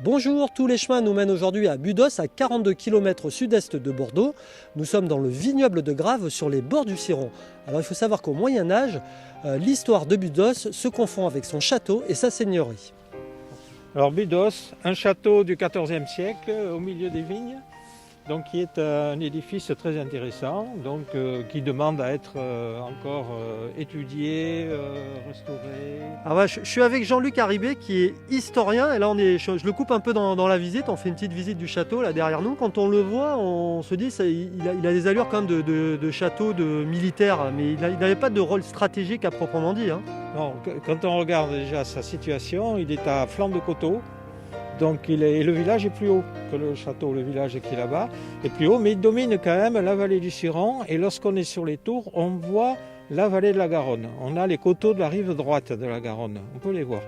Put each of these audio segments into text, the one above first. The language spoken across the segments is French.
Bonjour, tous les chemins nous mènent aujourd'hui à Budos, à 42 km au sud-est de Bordeaux. Nous sommes dans le vignoble de Grave, sur les bords du Ciron. Alors il faut savoir qu'au Moyen-Âge, l'histoire de Budos se confond avec son château et sa seigneurie. Alors Budos, un château du XIVe siècle au milieu des vignes, donc qui est un édifice très intéressant, donc qui demande à être encore étudié, restauré. Alors voilà, je suis avec Jean-Luc Haribé qui est historien et là je le coupe un peu dans la visite, on fait une petite visite du château là derrière nous. Quand on le voit, on se dit il a des allures quand même de château, de militaire, mais il n'avait pas de rôle stratégique à proprement dit. Hein. Non, quand on regarde déjà sa situation, il est à flanc de coteau. Donc le village est plus haut que le château, le village qui est là-bas est plus haut, mais il domine quand même la vallée du Ciron. Et lorsqu'on est sur les tours, on voit la vallée de la Garonne. On a les coteaux de la rive droite de la Garonne, on peut les voir.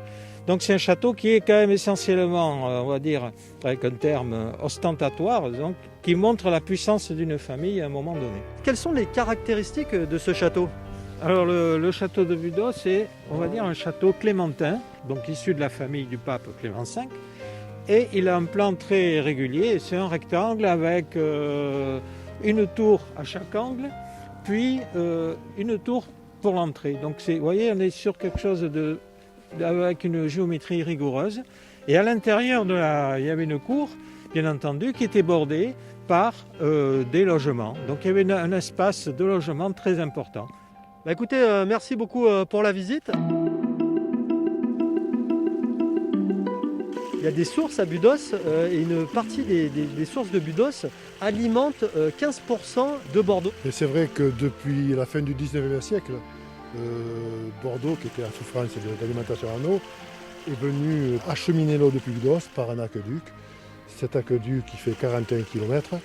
Donc c'est un château qui est quand même essentiellement, on va dire, avec un terme ostentatoire, donc, qui montre la puissance d'une famille à un moment donné. Quelles sont les caractéristiques de ce château ? Alors le château de Budos, c'est, on va dire, un château clémentin, donc issu de la famille du pape Clément V. Et il a un plan très régulier, c'est un rectangle avec une tour à chaque angle, puis une tour pour l'entrée. Donc vous voyez, on est sur quelque chose avec une géométrie rigoureuse. Et à l'intérieur il y avait une cour, bien entendu, qui était bordée par des logements. Donc il y avait un espace de logement très important. Bah écoutez, merci beaucoup pour la visite. Il y a des sources à Budos et une partie des sources de Budos alimentent 15% de Bordeaux. Et c'est vrai que depuis la fin du 19e siècle, Bordeaux, qui était en souffrance d'alimentation en eau, est venu acheminer l'eau depuis Budos par un aqueduc. Cet aqueduc qui fait 41 km,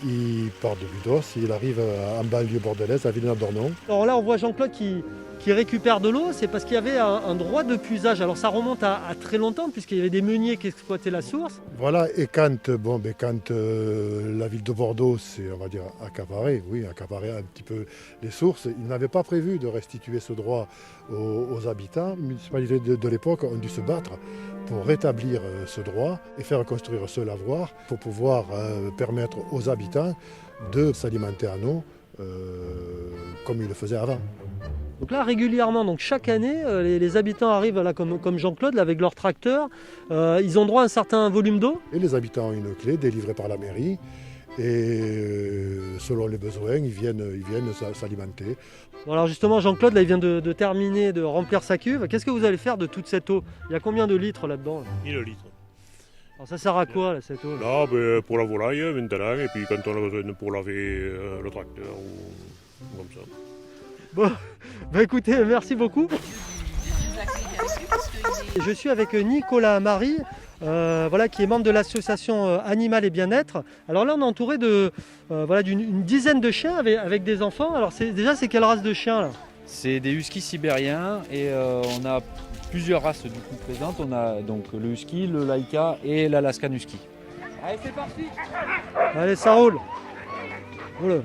il part de Budos et il arrive en banlieue bordelaise, à Villeneuve-d'Ornon. Alors là, on voit Jean-Claude qui récupère de l'eau, c'est parce qu'il y avait un droit de puisage. Alors ça remonte à très longtemps, puisqu'il y avait des meuniers qui exploitaient la source. Voilà, et quand la ville de Bordeaux s'est, on va dire, accaparée un petit peu les sources, ils n'avaient pas prévu de restituer ce droit aux habitants. Les municipalités de l'époque ont dû se battre pour rétablir ce droit et faire construire ce lavoir pour pouvoir permettre aux habitants de s'alimenter en eau comme ils le faisaient avant. Donc là, régulièrement, donc chaque année, les habitants arrivent là, comme Jean-Claude là, avec leur tracteur. Ils ont droit à un certain volume d'eau. Et les habitants ont une clé délivrée par la mairie. Et selon les besoins, ils viennent s'alimenter. Bon alors justement, Jean-Claude, là, il vient de terminer de remplir sa cuve. Qu'est-ce que vous allez faire de toute cette eau ? Il y a combien de litres là-dedans ? 1000 litres. Alors ça sert à quoi là, cette eau là ? Là, pour la volaille maintenant, et puis quand on a besoin pour laver le tracteur ou comme ça. Bon, bah écoutez, merci beaucoup. Je suis avec Nicolas Marie, qui est membre de l'association Animal et Bien-être. Alors là, on est entouré d'une dizaine de chiens avec des enfants. Alors c'est quelle race de chiens là ? C'est des huskies sibériens et on a plusieurs races du coup présentes. On a donc le husky, le laika et l'Alaskan husky. Allez, c'est parti. Allez, ça roule. Oh là.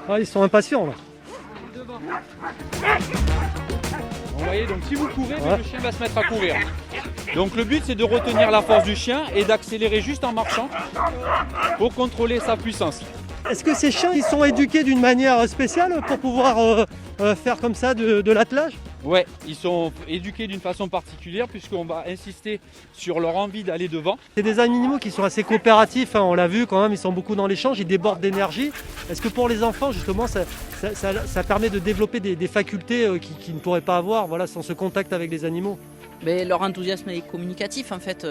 Ah, ils sont impatients là. Vous voyez, donc si vous courez, le chien va se mettre à courir. Donc le but c'est de retenir la force du chien et d'accélérer juste en marchant pour contrôler sa puissance. Est-ce que ces chiens ils sont éduqués d'une manière spéciale pour pouvoir faire comme ça de l'attelage ? Ouais, ils sont éduqués d'une façon particulière puisqu'on va insister sur leur envie d'aller devant. C'est des animaux qui sont assez coopératifs, hein, on l'a vu quand même, ils sont beaucoup dans l'échange, ils débordent d'énergie. Est-ce que pour les enfants justement ça permet de développer des facultés qu'ils ne pourraient pas avoir sans ce contact avec les animaux ? Mais leur enthousiasme est communicatif en fait.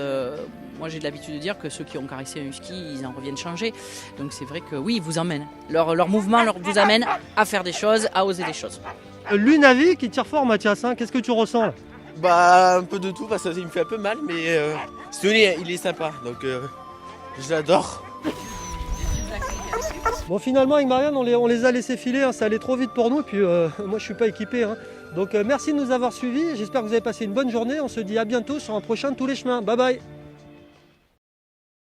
Moi j'ai l'habitude de dire que ceux qui ont caressé un husky, ils en reviennent changés. Donc c'est vrai que oui, ils vous emmènent. Leur mouvement vous amène à faire des choses, à oser des choses. Lunavi qui tire fort Mathias, hein. Qu'est-ce que tu ressens là ? Bah un peu de tout parce que ça me fait un peu mal mais il est sympa donc je l'adore. Bon finalement avec Marianne on les a laissés filer, hein. Ça allait trop vite pour nous et puis moi je suis pas équipé. Hein. Donc merci de nous avoir suivis, j'espère que vous avez passé une bonne journée, on se dit à bientôt sur un prochain Tous les chemins, bye bye.